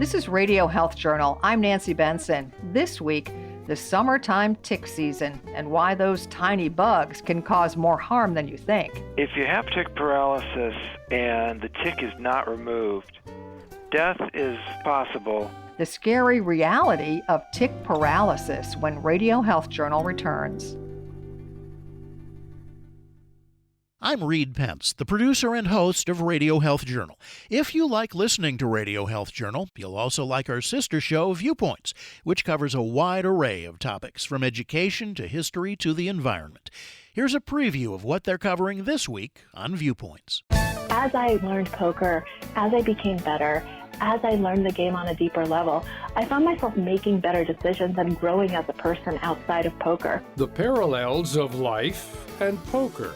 This is Radio Health Journal. I'm Nancy Benson. This week, the summertime tick season and why those tiny bugs can cause more harm than you think. If you have tick paralysis and the tick is not removed, death is possible. The scary reality of tick paralysis when Radio Health Journal returns. I'm Reed Pence, the producer and host of Radio Health Journal. If you like listening to Radio Health Journal, you'll also like our sister show, Viewpoints, which covers a wide array of topics from education to history to the environment. Here's a preview of what they're covering this week on Viewpoints. As I learned poker, as I became better, as I learned the game on a deeper level, I found myself making better decisions and growing as a person outside of poker. The parallels of life and poker.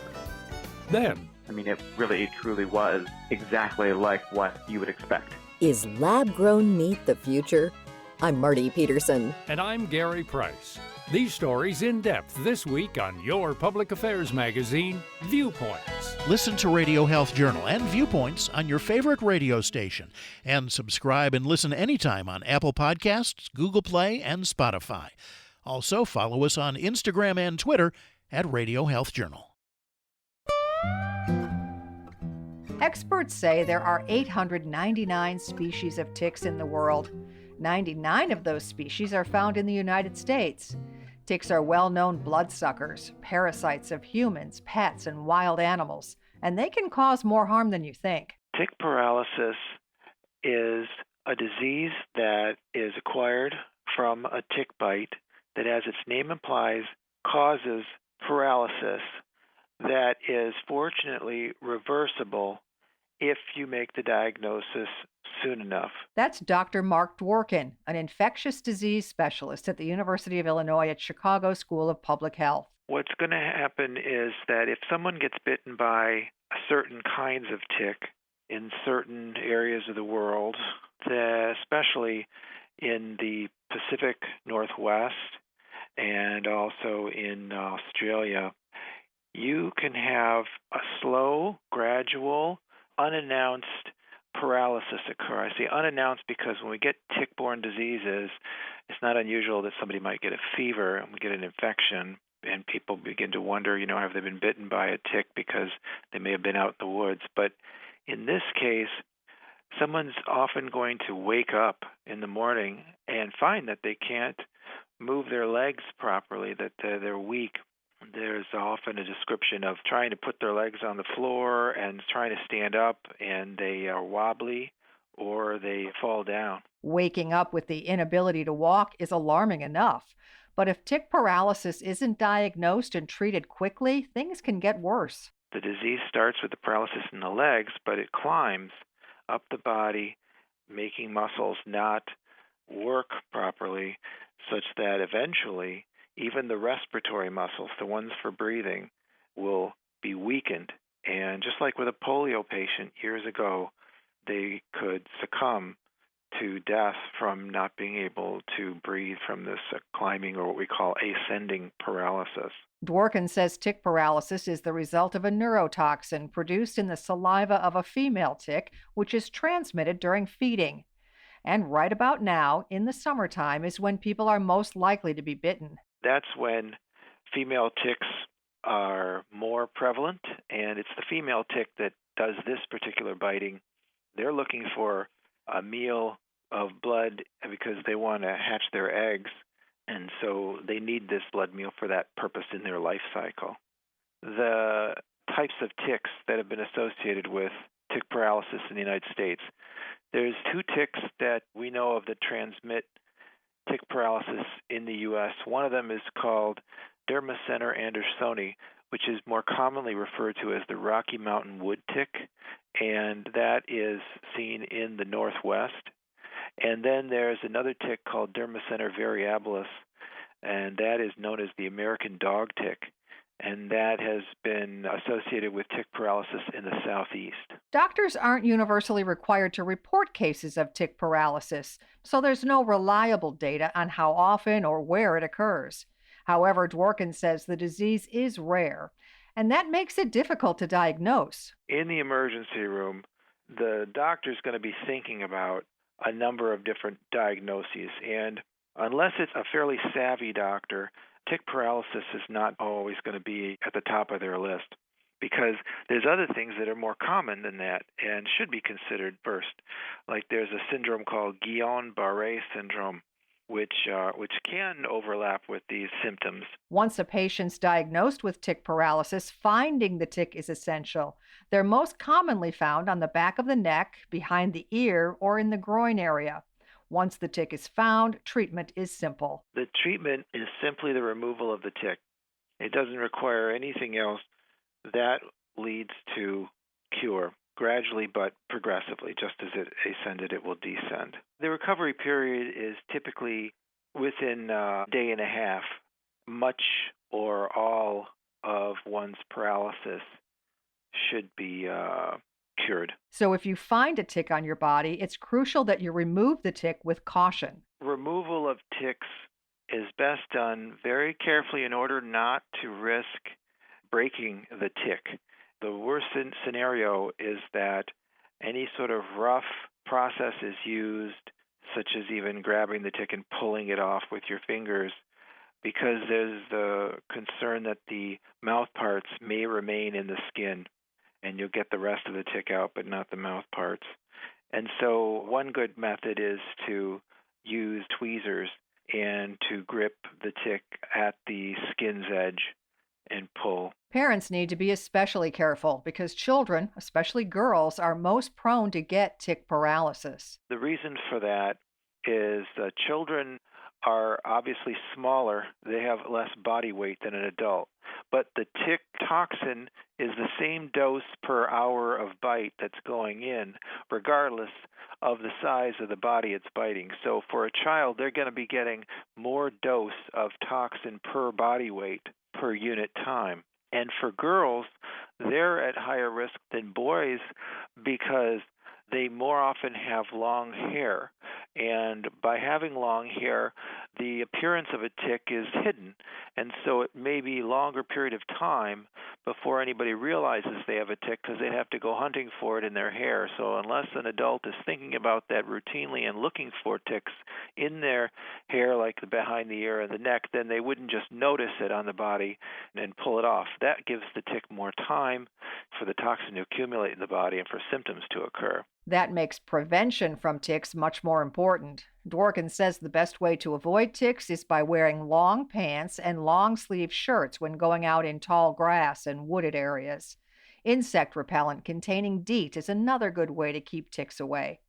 Then, it really truly was exactly like what you would expect. Is lab-grown meat the future? I'm Marty Peterson. And I'm Gary Price. These stories in depth this week on your public affairs magazine, Viewpoints. Listen to Radio Health Journal and Viewpoints on your favorite radio station. And subscribe and listen anytime on Apple Podcasts, Google Play, and Spotify. Also, follow us on Instagram and Twitter at Radio Health Journal. Experts say there are 899 species of ticks in the world. 99 of those species are found in the United States. Ticks are well-known bloodsuckers, parasites of humans, pets, and wild animals, and they can cause more harm than you think. Tick paralysis is a disease that is acquired from a tick bite that, as its name implies, causes paralysis that is fortunately reversible if you make the diagnosis soon enough. That's Dr. Mark Dworkin, an infectious disease specialist at the University of Illinois at Chicago School of Public Health. What's going to happen is that if someone gets bitten by certain kinds of tick in certain areas of the world, especially in the Pacific Northwest and also in Australia, you can have a slow, gradual, unannounced paralysis occur. I say unannounced because when we get tick-borne diseases, it's not unusual that somebody might get a fever and we get an infection, and people begin to wonder, have they been bitten by a tick because they may have been out in the woods. But in this case, someone's often going to wake up in the morning and find that they can't move their legs properly, that they're weak. There's often a description of trying to put their legs on the floor and trying to stand up, and they are wobbly or they fall down. Waking up with the inability to walk is alarming enough. But if tick paralysis isn't diagnosed and treated quickly, things can get worse. The disease starts with the paralysis in the legs, but it climbs up the body, making muscles not work properly, such that eventually even the respiratory muscles, the ones for breathing, will be weakened. And just like with a polio patient years ago, they could succumb to death from not being able to breathe from this climbing, or what we call ascending paralysis. Dworkin says tick paralysis is the result of a neurotoxin produced in the saliva of a female tick, which is transmitted during feeding. And right about now, in the summertime, is when people are most likely to be bitten. That's when female ticks are more prevalent, and it's the female tick that does this particular biting. They're looking for a meal of blood because they want to hatch their eggs, and so they need this blood meal for that purpose in their life cycle. The types of ticks that have been associated with tick paralysis in the United States, there's 2 ticks that we know of that transmit tick paralysis in the U.S. One of them is called Dermacentor andersoni, which is more commonly referred to as the Rocky Mountain wood tick, and that is seen in the Northwest. And then there's another tick called Dermacentor variabilis, and that is known as the American dog tick, and that has been associated with tick paralysis in the southeast. Doctors aren't universally required to report cases of tick paralysis, so there's no reliable data on how often or where it occurs. However, Dworkin says the disease is rare, and that makes it difficult to diagnose. In the emergency room, the doctor's going to be thinking about a number of different diagnoses. And unless it's a fairly savvy doctor, tick paralysis is not always going to be at the top of their list, because there's other things that are more common than that and should be considered first. Like there's a syndrome called Guillain-Barré syndrome, which can overlap with these symptoms. Once a patient's diagnosed with tick paralysis, finding the tick is essential. They're most commonly found on the back of the neck, behind the ear, or in the groin area. Once the tick is found, treatment is simple. The treatment is simply the removal of the tick. It doesn't require anything else. That leads to cure, gradually but progressively. Just as it ascended, it will descend. The recovery period is typically within a day and a half. Much or all of one's paralysis should be cured. So if you find a tick on your body, it's crucial that you remove the tick with caution. Removal of ticks is best done very carefully in order not to risk breaking the tick. The worst scenario is that any sort of rough process is used, such as even grabbing the tick and pulling it off with your fingers, because there's the concern that the mouth parts may remain in the skin, and you'll get the rest of the tick out, but not the mouth parts. And so one good method is to use tweezers and to grip the tick at the skin's edge and pull. Parents need to be especially careful because children, especially girls, are most prone to get tick paralysis. The reason for that is children are obviously smaller. They have less body weight than an adult. But the tick toxin is the same dose per hour of bite that's going in, regardless of the size of the body it's biting. So for a child, they're going to be getting more dose of toxin per body weight per unit time. And for girls, they're at higher risk than boys because they more often have long hair. And by having long hair, the appearance of a tick is hidden. And so it may be a longer period of time before anybody realizes they have a tick because they'd have to go hunting for it in their hair. So unless an adult is thinking about that routinely and looking for ticks in their hair, like behind the ear and the neck, then they wouldn't just notice it on the body and pull it off. That gives the tick more time for the toxin to accumulate in the body and for symptoms to occur. That makes prevention from ticks much more important. Dworkin says the best way to avoid ticks is by wearing long pants and long-sleeve shirts when going out in tall grass and wooded areas. Insect repellent containing DEET is another good way to keep ticks away.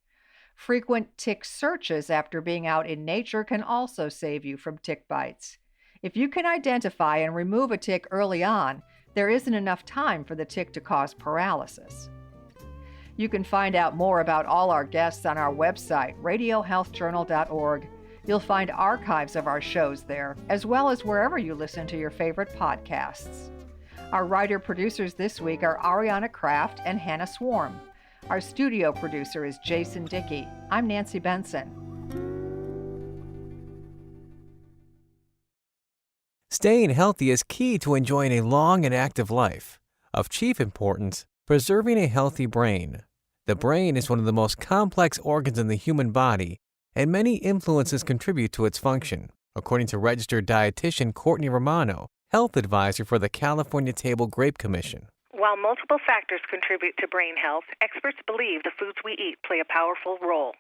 Frequent tick searches after being out in nature can also save you from tick bites. If you can identify and remove a tick early on, there isn't enough time for the tick to cause paralysis. You can find out more about all our guests on our website, radiohealthjournal.org. You'll find archives of our shows there, as well as wherever you listen to your favorite podcasts. Our writer-producers this week are Ariana Kraft and Hannah Swarm. Our studio producer is Jason Dickey. I'm Nancy Benson. Staying healthy is key to enjoying a long and active life. Of chief importance, preserving a healthy brain. The brain is one of the most complex organs in the human body, and many influences contribute to its function, according to registered dietitian Courtney Romano, health advisor for the California Table Grape Commission. While multiple factors contribute to brain health, experts believe the foods we eat play a powerful role.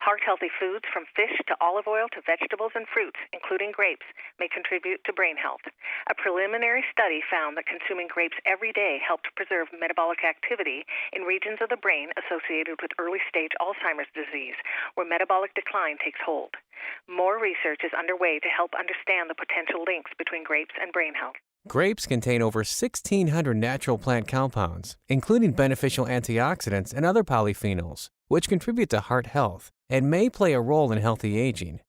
Heart-healthy foods from fish to olive oil to vegetables and fruits, including grapes, may contribute to brain health. A preliminary study found that consuming grapes every day helped preserve metabolic activity in regions of the brain associated with early-stage Alzheimer's disease, where metabolic decline takes hold. More research is underway to help understand the potential links between grapes and brain health. Grapes contain over 1,600 natural plant compounds, including beneficial antioxidants and other polyphenols, which contribute to heart health and may play a role in healthy aging.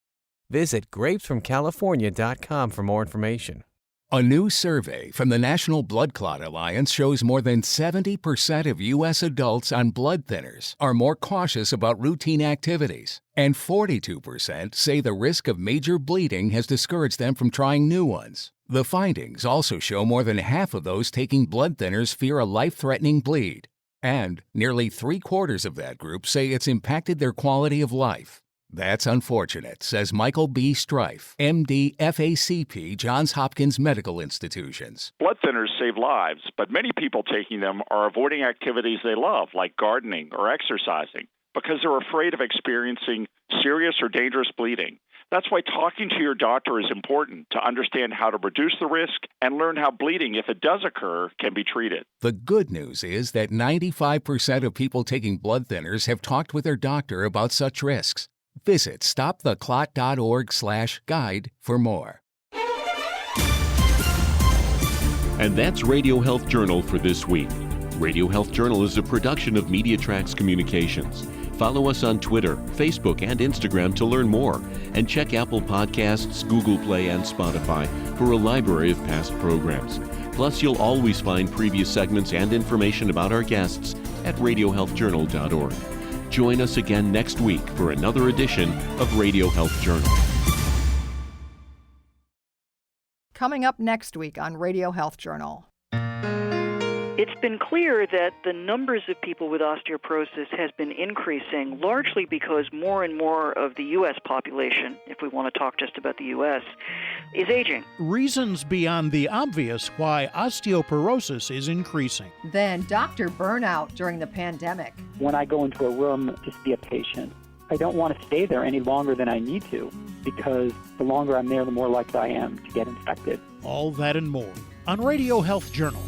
Visit grapesfromcalifornia.com for more information. A new survey from the National Blood Clot Alliance shows more than 70% of U.S. adults on blood thinners are more cautious about routine activities, and 42% say the risk of major bleeding has discouraged them from trying new ones. The findings also show more than half of those taking blood thinners fear a life-threatening bleed. And nearly 3/4 of that group say it's impacted their quality of life. That's unfortunate, says Michael B. Strife, MD, FACP, Johns Hopkins Medical Institutions. Blood thinners save lives, but many people taking them are avoiding activities they love, like gardening or exercising, because they're afraid of experiencing serious or dangerous bleeding. That's why talking to your doctor is important to understand how to reduce the risk and learn how bleeding, if it does occur, can be treated. The good news is that 95% of people taking blood thinners have talked with their doctor about such risks. Visit stoptheclot.org/guide for more. And that's Radio Health Journal for this week. Radio Health Journal is a production of MediaTrax Communications. Follow us on Twitter, Facebook, and Instagram to learn more. And check Apple Podcasts, Google Play, and Spotify for a library of past programs. Plus, you'll always find previous segments and information about our guests at radiohealthjournal.org. Join us again next week for another edition of Radio Health Journal. Coming up next week on Radio Health Journal. It's been clear that the numbers of people with osteoporosis has been increasing, largely because more and more of the U.S. population, if we want to talk just about the U.S., is aging. Reasons beyond the obvious why osteoporosis is increasing. Then doctor burnout during the pandemic. When I go into a room to see a patient, I don't want to stay there any longer than I need to, because the longer I'm there, the more likely I am to get infected. All that and more on Radio Health Journal.